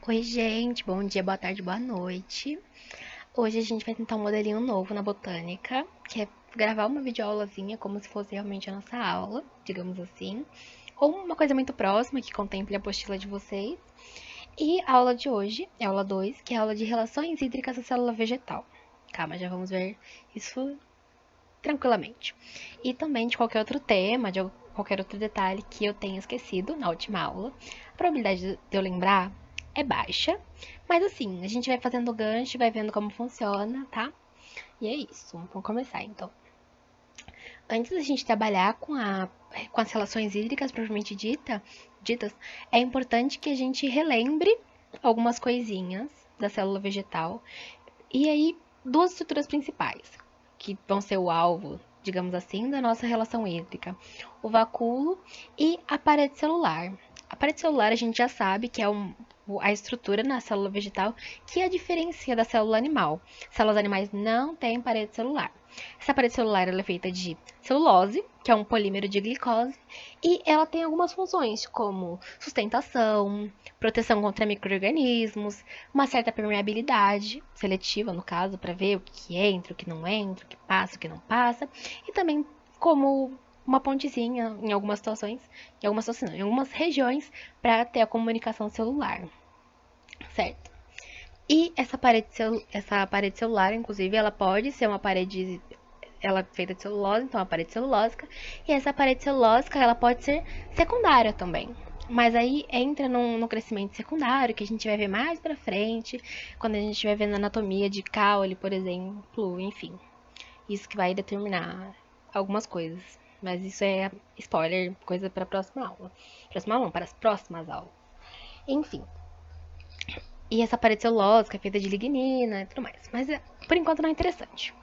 Oi, gente, bom dia, boa tarde, boa noite. Hoje a gente vai tentar um modelinho novo na botânica, que é gravar uma videoaulazinha como se fosse realmente a nossa aula, digamos assim, ou uma coisa muito próxima que contemple a apostila de vocês. E a aula de hoje é a aula 2, que é a aula de relações hídricas da célula vegetal. Calma, já vamos ver isso tranquilamente. E também de qualquer outro tema, de qualquer outro detalhe que eu tenha esquecido na última aula. A probabilidade de eu lembrar é baixa, mas assim, a gente vai fazendo o gancho, vai vendo como funciona, tá? E é isso, vamos começar então. Antes da gente trabalhar com as relações hídricas propriamente ditas, é importante que a gente relembre algumas coisinhas da célula vegetal. E aí, duas estruturas principais, que vão ser o alvo, digamos assim, da nossa relação hídrica: o vacúolo e a parede celular. A parede celular a gente já sabe que é a estrutura na célula vegetal que a diferencia da célula animal. Células animais não têm parede celular. Essa parede celular ela é feita de celulose, que é um polímero de glicose, e ela tem algumas funções, como sustentação, proteção contra micro-organismos, uma certa permeabilidade seletiva, no caso, para ver o que entra, o que não entra, o que passa, o que não passa, e também como uma pontezinha em algumas situações, em algumas regiões, para ter a comunicação celular, certo? E essa parede celular, inclusive, ela pode ser uma parede, ela é feita de celulose, então é uma parede celulósica, e essa parede celulósica, ela pode ser secundária também. Mas aí entra no crescimento secundário, que a gente vai ver mais pra frente, quando a gente vai vendo a anatomia de caule, por exemplo, enfim. Isso que vai determinar algumas coisas. Mas isso é spoiler, coisa para a próxima aula. Próxima aula não, para as próximas aulas. Enfim. E essa parede celulósica é feita de lignina e tudo mais. Mas por enquanto não é interessante.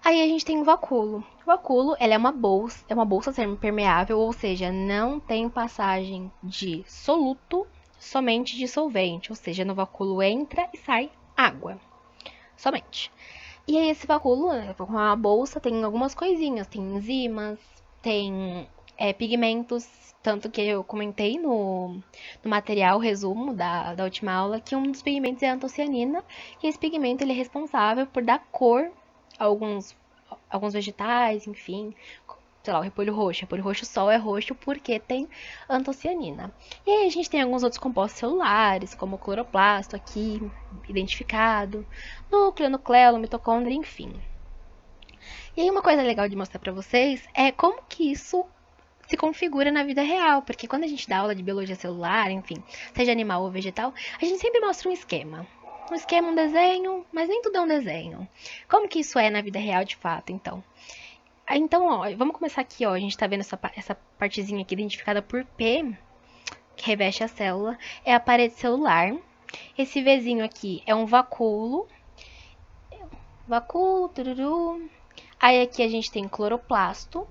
Aí a gente tem o vacúolo. O vacúolo, ela é uma bolsa semipermeável, ou seja, não tem passagem de soluto, somente de solvente, ou seja, no vacúolo entra e sai água, somente. E aí esse vacúolo, com a bolsa, tem algumas coisinhas, tem enzimas, tem pigmentos, tanto que eu comentei no material resumo da última aula que um dos pigmentos é a antocianina, e esse pigmento ele é responsável por dar cor a alguns vegetais, enfim, sei lá, o repolho roxo. O repolho roxo só é roxo porque tem antocianina. E aí a gente tem alguns outros compostos celulares, como o cloroplasto aqui, identificado, núcleo, nucleolo, mitocôndria, enfim. E aí uma coisa legal de mostrar pra vocês é como que isso se configura na vida real, porque quando a gente dá aula de biologia celular, enfim, seja animal ou vegetal, a gente sempre mostra um esquema. Um esquema, um desenho, mas nem tudo é um desenho. Como que isso é na vida real de fato, então? Então, ó, vamos começar aqui, ó. A gente tá vendo essa partezinha aqui identificada por P, que reveste a célula, é a parede celular. Esse Vzinho aqui é um vacúolo. Vacúolo, tururu. Aí aqui a gente tem cloroplasto,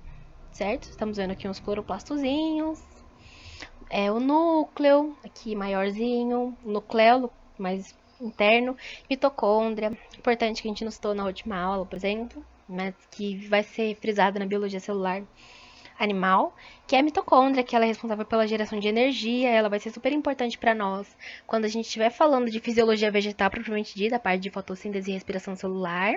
certo? Estamos vendo aqui uns cloroplastozinhos. É o núcleo, aqui maiorzinho, o nucleolo, mais interno, mitocôndria. Importante que a gente não citou na última aula, por exemplo, mas que vai ser frisada na biologia celular animal, que é a mitocôndria, que ela é responsável pela geração de energia, ela vai ser super importante para nós quando a gente estiver falando de fisiologia vegetal propriamente dita, a parte de fotossíntese e respiração celular,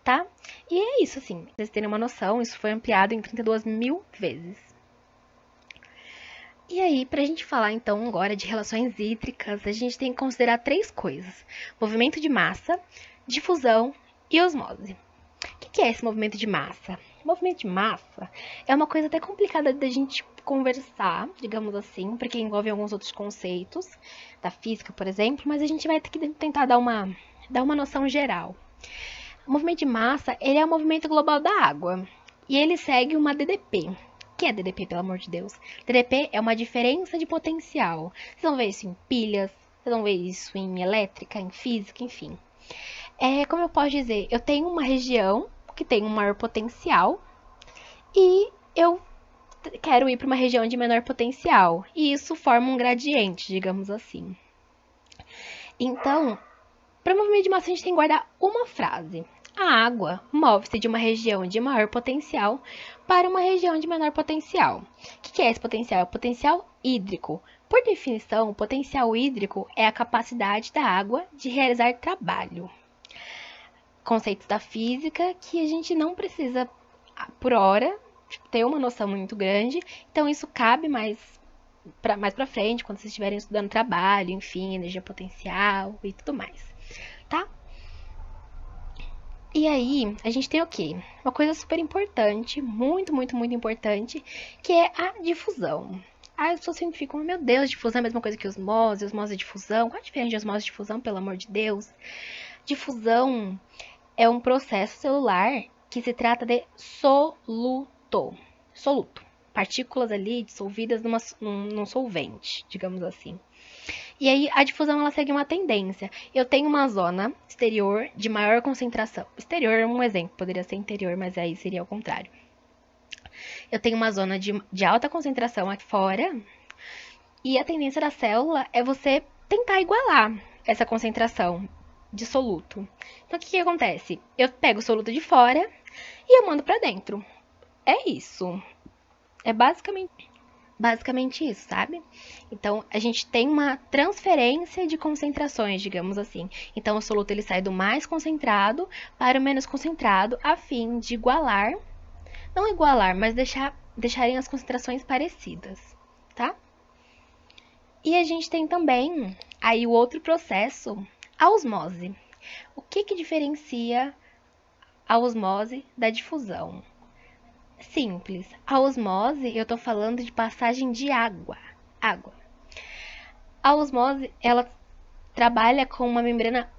tá? E é isso, assim, pra vocês terem uma noção, isso foi ampliado em 32 mil vezes. E aí, para a gente falar então agora de relações hídricas, a gente tem que considerar três coisas: movimento de massa, difusão e osmose. O que é esse movimento de massa? O movimento de massa é uma coisa até complicada da gente conversar, digamos assim, porque envolve alguns outros conceitos da física, por exemplo, mas a gente vai ter que tentar dar uma noção geral. O movimento de massa, ele é o movimento global da água e ele segue uma DDP. O que é DDP, pelo amor de Deus? DDP é uma diferença de potencial. Vocês vão ver isso em pilhas, vocês vão ver isso em elétrica, em física, enfim. Como eu posso dizer, eu tenho uma região que tem um maior potencial e eu quero ir para uma região de menor potencial. E isso forma um gradiente, digamos assim. Então, para o movimento de massa, a gente tem que guardar uma frase: a água move-se de uma região de maior potencial para uma região de menor potencial. O que é esse potencial? É o potencial hídrico. Por definição, o potencial hídrico é a capacidade da água de realizar trabalho. Conceitos da física que a gente não precisa, por hora, ter uma noção muito grande. Então, isso cabe mais pra frente, quando vocês estiverem estudando trabalho, enfim, energia potencial e tudo mais, tá? E aí, a gente tem o quê? Uma coisa super importante, muito, muito, muito importante, que é a difusão. As pessoas sempre ficam, meu Deus, difusão é a mesma coisa que osmose é difusão. Qual a diferença de osmose e difusão, pelo amor de Deus? Difusão é um processo celular que se trata de soluto. Partículas ali dissolvidas num solvente, digamos assim. E aí a difusão ela segue uma tendência. Eu tenho uma zona exterior de maior concentração. Exterior é um exemplo, poderia ser interior, mas aí seria ao contrário. Eu tenho uma zona de alta concentração aqui fora, e a tendência da célula é você tentar igualar essa concentração de soluto. Então o que acontece? Eu pego o soluto de fora e eu mando para dentro. É isso. É basicamente isso, sabe? Então, a gente tem uma transferência de concentrações, digamos assim. Então, o soluto ele sai do mais concentrado para o menos concentrado, a fim de igualar, não igualar, mas deixarem as concentrações parecidas, tá? E a gente tem também aí o outro processo, a osmose. O que diferencia a osmose da difusão? Simples. A osmose, eu tô falando de passagem de água. Água. A osmose, ela trabalha com uma membrana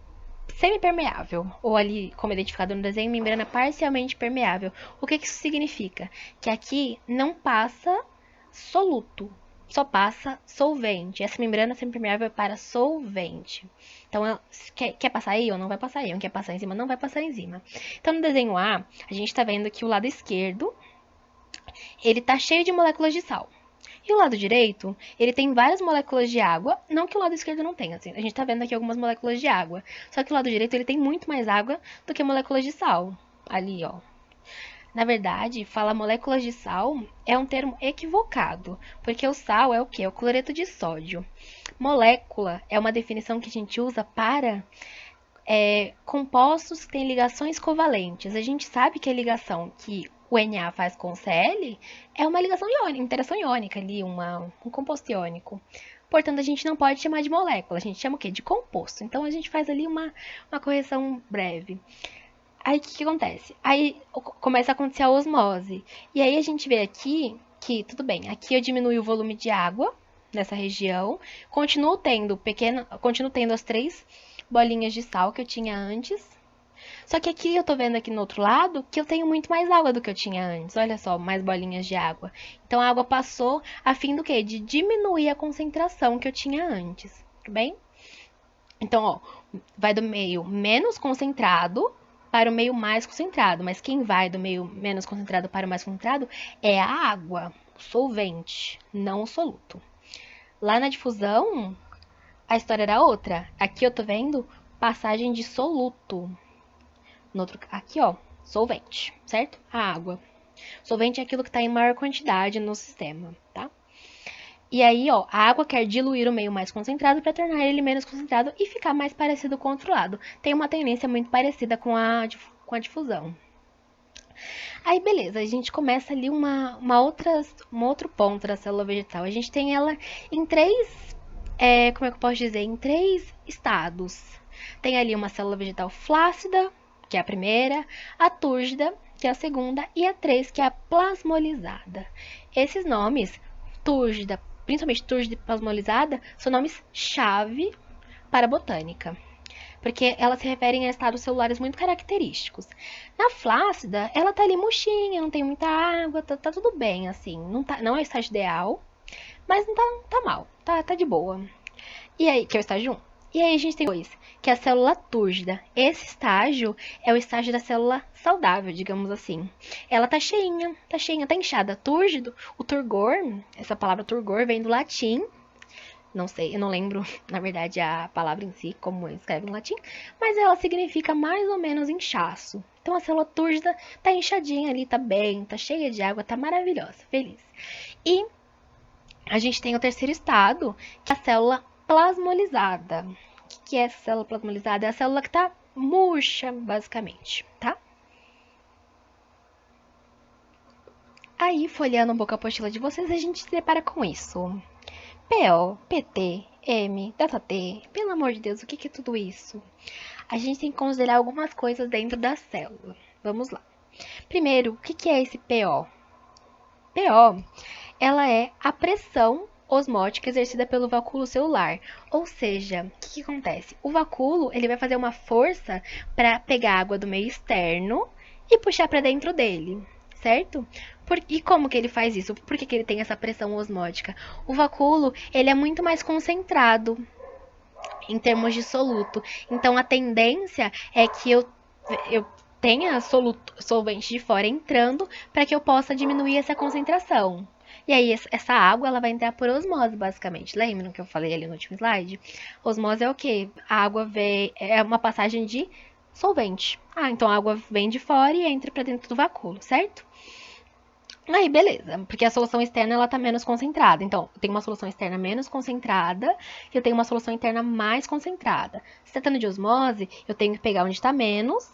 semipermeável, ou ali, como identificado no desenho, membrana parcialmente permeável. O que isso significa? Que aqui não passa soluto, só passa solvente. Essa membrana semipermeável é para solvente. Então, quer passar íon? Não vai passar íon. Quer passar enzima? Não vai passar enzima. Então, no desenho A, a gente está vendo que o lado esquerdo ele tá cheio de moléculas de sal. E o lado direito, ele tem várias moléculas de água, não que o lado esquerdo não tenha, assim, a gente tá vendo aqui algumas moléculas de água. Só que o lado direito, ele tem muito mais água do que moléculas de sal. Ali, ó. Na verdade, falar moléculas de sal é um termo equivocado, porque o sal é o quê? É o cloreto de sódio. Molécula é uma definição que a gente usa para compostos que têm ligações covalentes. A gente sabe que a ligação que o Na faz com o Cl é uma ligação iônica, interação iônica ali, um composto iônico. Portanto, a gente não pode chamar de molécula, a gente chama o quê? De composto. Então, a gente faz ali uma correção breve. Aí, o que acontece? Aí, começa a acontecer a osmose. E aí, a gente vê aqui que, tudo bem, aqui eu diminui o volume de água nessa região, continuo tendo as 3 bolinhas de sal que eu tinha antes. Só que aqui eu tô vendo aqui no outro lado que eu tenho muito mais água do que eu tinha antes. Olha só, mais bolinhas de água. Então a água passou a fim do quê? De diminuir a concentração que eu tinha antes, tudo bem? Então, ó, vai do meio menos concentrado para o meio mais concentrado. Mas quem vai do meio menos concentrado para o mais concentrado é a água, o solvente, não o soluto. Lá na difusão, a história era outra. Aqui eu tô vendo passagem de soluto. Aqui, ó, solvente, certo? A água. Solvente é aquilo que está em maior quantidade no sistema, tá? E aí, ó, a água quer diluir o meio mais concentrado para tornar ele menos concentrado e ficar mais parecido com o outro lado. Tem uma tendência muito parecida com a difusão. Aí, beleza, a gente começa ali um outro ponto da célula vegetal. A gente tem ela em 3, como é que eu posso dizer? Em 3 estados. Tem ali uma célula vegetal flácida, que é a primeira, a túrgida, que é a segunda, e a 3, que é a plasmolizada. Esses nomes, túrgida, principalmente túrgida e plasmolizada, são nomes-chave para a botânica, porque elas se referem a estados celulares muito característicos. Na flácida, ela tá ali murchinha, não tem muita água, tá tudo bem, assim, não é o estágio ideal, mas não tá mal, tá de boa. E aí, que é o estágio 1. E aí a gente tem 2, que é a célula túrgida. Esse estágio é o estágio da célula saudável, digamos assim. Ela tá cheinha, tá inchada. Túrgido, o turgor, essa palavra turgor vem do latim. Não sei, eu não lembro, na verdade, a palavra em si, como escreve no latim, mas ela significa mais ou menos inchaço. Então a célula túrgida tá inchadinha ali, tá bem, tá cheia de água, tá maravilhosa, feliz. E A gente tem o terceiro estado, que é a célula plasmolizada. O que é essa célula plasmolizada? É a célula que está murcha, basicamente, tá? Aí, folheando um pouco a apostila de vocês, a gente se depara com isso. PO, PT, M, data T, pelo amor de Deus, o que é tudo isso? A gente tem que considerar algumas coisas dentro da célula. Vamos lá. Primeiro, o que é esse PO? PO, ela é a pressão osmótica exercida pelo vacúolo celular. Ou seja, o que acontece? O vacúolo ele vai fazer uma força para pegar água do meio externo e puxar para dentro dele, certo? E como que ele faz isso? Por que ele tem essa pressão osmótica? O vacúolo ele é muito mais concentrado em termos de soluto. Então a tendência é que eu tenha solvente de fora entrando para que eu possa diminuir essa concentração. E aí essa água ela vai entrar por osmose, basicamente. Lembram que eu falei ali no último slide? Osmose é o quê? A água vem é uma passagem de solvente. Ah, então a água vem de fora e entra para dentro do vacúolo, certo? Aí, beleza, porque a solução externa ela tá menos concentrada. Então, eu tenho uma solução externa menos concentrada e eu tenho uma solução interna mais concentrada. Se tratando de osmose, eu tenho que pegar onde está menos,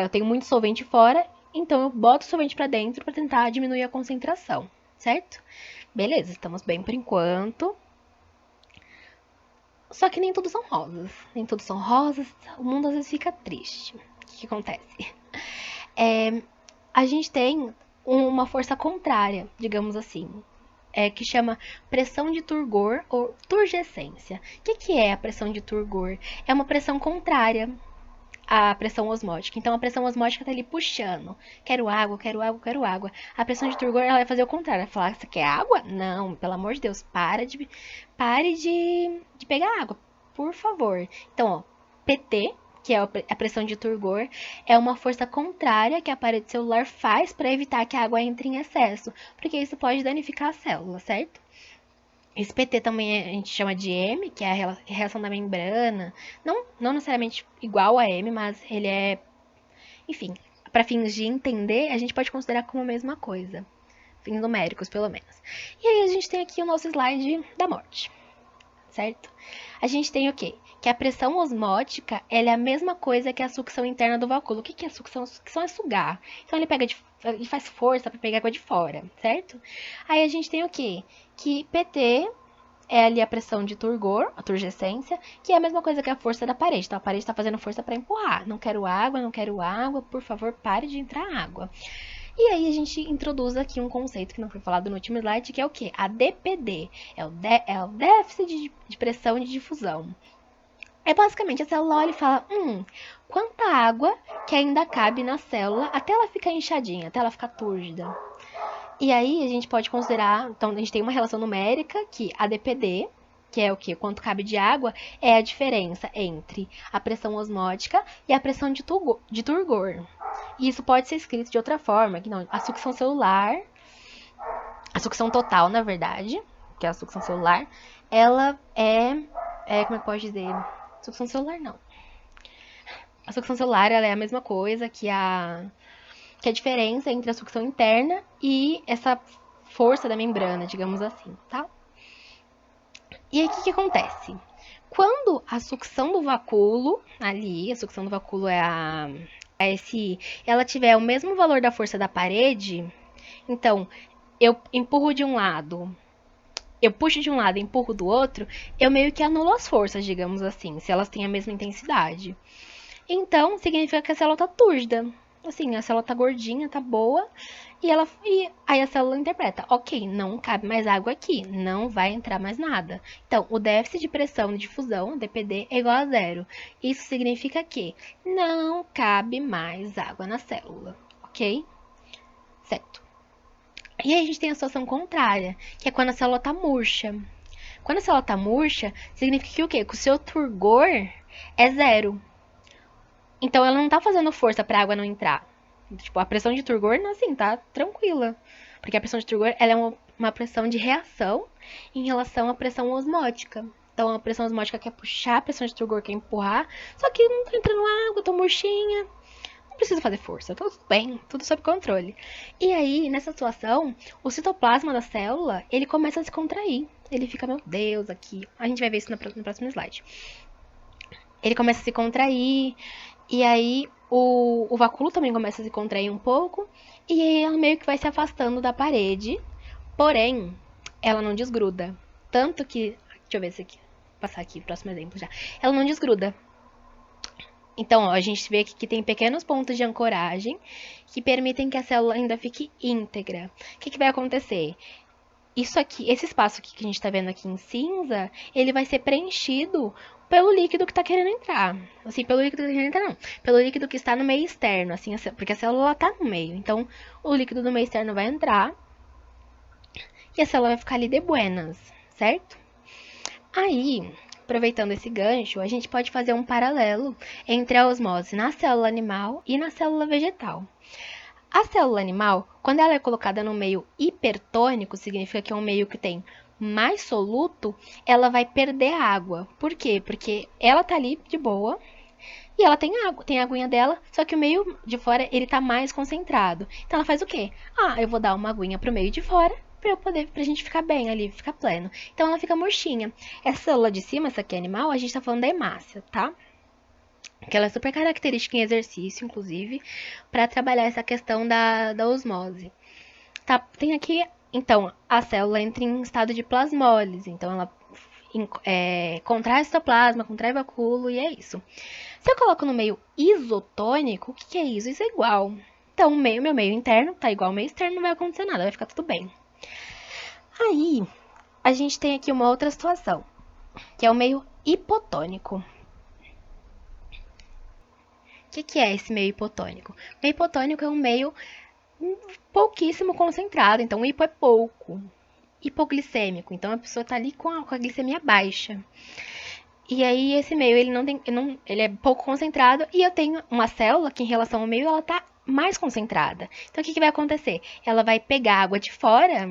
eu tenho muito solvente fora, então eu boto o solvente para dentro para tentar diminuir a concentração, certo? Beleza, estamos bem por enquanto. Só que nem tudo são rosas. Nem tudo são rosas, o mundo às vezes fica triste. O que acontece? A gente tem uma força contrária, digamos assim, que chama pressão de turgor ou turgescência. O que é a pressão de turgor? É uma pressão contrária à pressão osmótica. Então a pressão osmótica está ali puxando. Quero água, quero água, quero água. A pressão de turgor ela vai fazer o contrário. Vai falar, você quer água? Não, pelo amor de Deus, pare de pegar água, por favor. Então, ó, PT, que é a pressão de turgor, é uma força contrária que a parede celular faz para evitar que a água entre em excesso, porque isso pode danificar a célula, certo? Esse PT também a gente chama de M, que é a reação da membrana. Não necessariamente igual a M, mas ele é, enfim, para fins de entender, a gente pode considerar como a mesma coisa. Fins numéricos, pelo menos. E aí a gente tem aqui o nosso slide da morte, certo? A gente tem o quê? Que a pressão osmótica ela é a mesma coisa que a sucção interna do vacúolo. O que é sucção? Sucção é sugar. Então ele faz força para pegar água de fora, certo? Aí a gente tem o quê? Que PT é ali a pressão de turgor, a turgescência, que é a mesma coisa que a força da parede. Então a parede está fazendo força para empurrar. Não quero água, não quero água, por favor, pare de entrar água. E aí a gente introduz aqui um conceito que não foi falado no último slide, que é o quê? A DPD, é o déficit de pressão de difusão. É basicamente a célula olha e fala, quanta água que ainda cabe na célula até ela ficar inchadinha, até ela ficar túrgida. E aí a gente pode considerar, então a gente tem uma relação numérica que a DPD, que é o que? Quanto cabe de água, é a diferença entre a pressão osmótica e a pressão de turgor. E isso pode ser escrito de outra forma, que não, a sucção celular, a sucção total, na verdade, que é a sucção celular, ela como é que pode dizer? Sucção celular não. A sucção celular ela é a mesma coisa que a diferença entre a sucção interna e essa força da membrana, digamos assim, tá? E aí o que acontece? Quando a sucção do vacúolo, ali, a sucção do vacúolo é a SI, ela tiver o mesmo valor da força da parede, então eu empurro de um lado, eu puxo de um lado e empurro do outro, eu meio que anulo as forças, digamos assim, se elas têm a mesma intensidade. Então, significa que a célula tá túrgida. Assim, a célula tá gordinha, tá boa, e aí a célula interpreta, ok, não cabe mais água aqui, não vai entrar mais nada. Então, o déficit de pressão de difusão, DPD, é igual a zero. Isso significa que não cabe mais água na célula, ok? Certo. E aí a gente tem a situação contrária, que é quando a célula tá murcha. Quando a célula tá murcha, significa que o quê? Que o seu turgor é zero. Então ela não tá fazendo força pra água não entrar. Tipo, a pressão de turgor, assim, tá tranquila. Porque a pressão de turgor, ela é uma pressão de reação em relação à pressão osmótica. Então a pressão osmótica quer puxar, a pressão de turgor quer empurrar. Só que não tá entrando água, tô murchinha. não preciso fazer força, tá tudo bem, tudo sob controle. E aí, nessa situação, o citoplasma da célula, ele começa a se contrair. Ele fica, meu Deus, aqui. A gente vai ver isso no próximo slide. Ele começa a se contrair, e aí o vacúolo também começa a se contrair um pouco, e aí ela meio que vai se afastando da parede, porém, ela não desgruda. Tanto que, deixa eu ver se aqui, passar aqui, próximo exemplo já. Ela não desgruda. Então, ó, a gente vê aqui que tem pequenos pontos de ancoragem que permitem que a célula ainda fique íntegra. O que vai acontecer? Isso aqui, esse espaço aqui que a gente está vendo aqui em cinza, ele vai ser preenchido pelo líquido que está querendo entrar. Assim, pelo líquido que está querendo entrar, não. Pelo líquido que está no meio externo, assim, porque a célula está no meio. Então, o líquido do meio externo vai entrar e a célula vai ficar ali de buenas, certo? Aí, aproveitando esse gancho, a gente pode fazer um paralelo entre a osmose na célula animal e na célula vegetal. A célula animal, quando ela é colocada no meio hipertônico, significa que é um meio que tem mais soluto, ela vai perder água. Por quê? Porque ela tá ali de boa e ela tem água, tem a aguinha dela, só que o meio de fora ele tá mais concentrado. Então ela faz o quê? Ah, eu vou dar uma aguinha pro meio de fora pra gente ficar bem ali, ficar pleno. Então ela fica murchinha. Essa célula de cima, essa aqui é animal, a gente tá falando da hemácia, tá? Que ela é super característica em exercício, inclusive, para trabalhar essa questão da osmose. Tá, tem aqui, então, a célula entra em estado de plasmólise, então ela contrai citoplasma, contrai vacúolo e é isso. Se eu coloco no meio isotônico, o que é isso? Isso é igual. Então, meu meio interno tá igual ao meio externo, não vai acontecer nada, vai ficar tudo bem. Aí, a gente tem aqui uma outra situação, que é o meio hipotônico. O que é esse meio hipotônico? O meio hipotônico é um meio pouquíssimo concentrado, então o hipo é pouco. Hipoglicêmico, então a pessoa está ali com a glicemia baixa. E aí esse meio ele é pouco concentrado e eu tenho uma célula que em relação ao meio ela está mais concentrada. Então o que vai acontecer? Ela vai pegar água de fora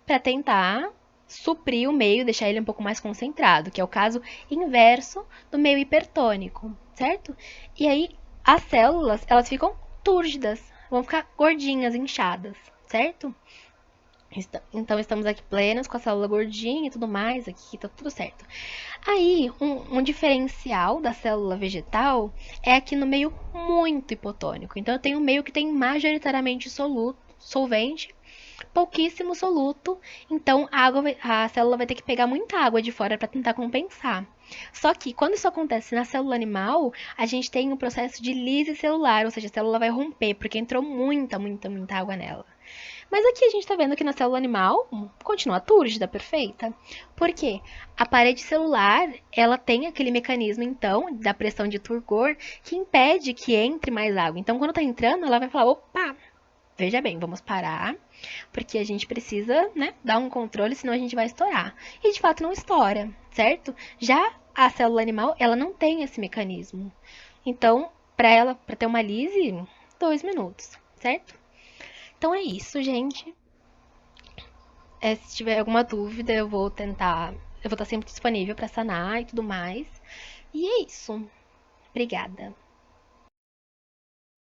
para tentar suprir o meio, deixar ele um pouco mais concentrado, que é o caso inverso do meio hipertônico, certo? E aí as células, elas ficam túrgidas, vão ficar gordinhas, inchadas, certo? Então estamos aqui plenos com a célula gordinha e tudo mais, aqui tá tudo certo. Aí, um diferencial da célula vegetal é aqui no meio muito hipotônico. Então eu tenho um meio que tem majoritariamente solvente, pouquíssimo soluto, então a célula vai ter que pegar muita água de fora para tentar compensar. Só que quando isso acontece na célula animal, a gente tem um processo de lise celular, ou seja, a célula vai romper porque entrou muita água nela. Mas aqui a gente está vendo que na célula animal continua túrgida, perfeita. Por quê? A parede celular, ela tem aquele mecanismo, então, da pressão de turgor, que impede que entre mais água. Então, quando está entrando, ela vai falar, opa, veja bem, vamos parar, porque a gente precisa, né, dar um controle, senão a gente vai estourar. E de fato não estoura, certo? Já a célula animal, ela não tem esse mecanismo. Então, para ter uma lise, 2 minutos, certo? Então é isso, gente. Se tiver alguma dúvida, eu vou estar sempre disponível para sanar e tudo mais. E é isso. Obrigada.